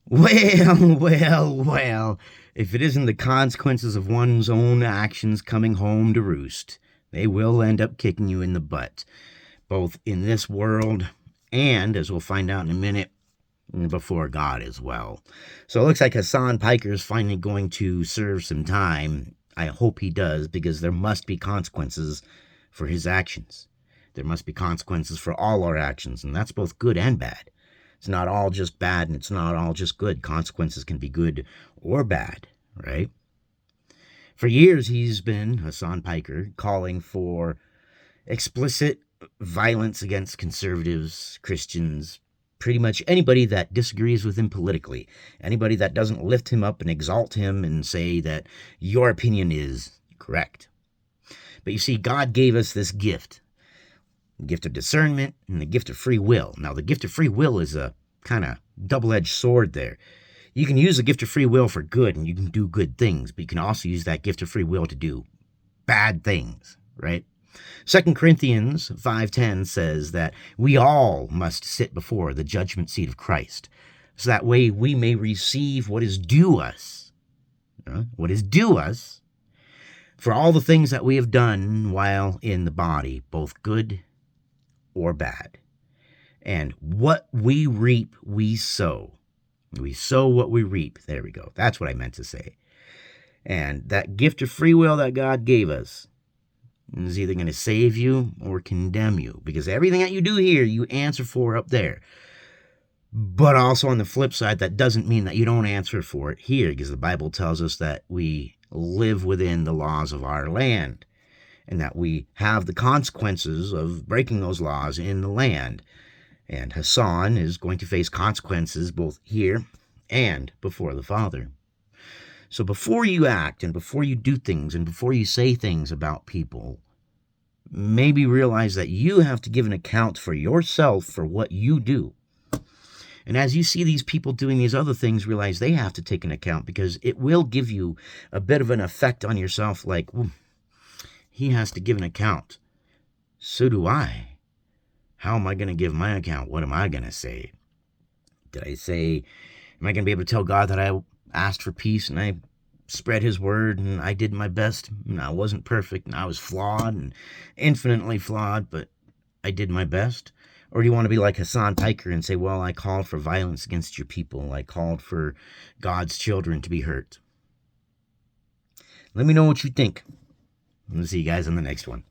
Well, well, well. If it isn't the consequences of one's own actions coming home to roost, they will end up kicking you in the butt, both in this world and, as we'll find out in a minute, before God as well. So it looks like Hasan Piker is finally going to serve some time. I hope he does, because there must be consequences for his actions. There must be consequences for all our actions, and that's both good and bad. It's not all just bad, and it's not all just good. Consequences can be good or bad, right? For years, he's been, Hasan Piker, calling for explicit violence against conservatives, Christians, pretty much anybody that disagrees with him politically, anybody that doesn't lift him up and exalt him and say that your opinion is correct. But you see, God gave us this gift, the gift of discernment and the gift of free will. Now, the gift of free will is a kind of double-edged sword there. You can use the gift of free will for good, and you can do good things, but you can also use that gift of free will to do bad things, right? 2 Corinthians 5:10 says that we all must sit before the judgment seat of Christ, so that way we may receive what is due us. What is due us for all the things that we have done while in the body, both good or bad. And what we reap, we sow. We sow what we reap. There we go. That's what I meant to say. And that gift of free will that God gave us is either going to save you or condemn you, because everything that you do here, you answer for up there. But also on the flip side, that doesn't mean that you don't answer for it here, because the Bible tells us that we live within the laws of our land, and that we have the consequences of breaking those laws in the land. And Hasan is going to face consequences both here and before the Father. So before you act and before you do things and before you say things about people, maybe realize that you have to give an account for yourself for what you do. And as you see these people doing these other things, realize they have to take an account, because it will give you a bit of an effect on yourself, like, he has to give an account. So do I. How am I going to give my account? What am I going to say? Am I going to be able to tell God that I asked for peace and I spread his word and I did my best and I wasn't perfect and I was flawed and infinitely flawed, but I did my best? Or do you want to be like Hasan Piker and say, well, I called for violence against your people. I called for God's children to be hurt. Let me know what you think. I'll see you guys on the next one.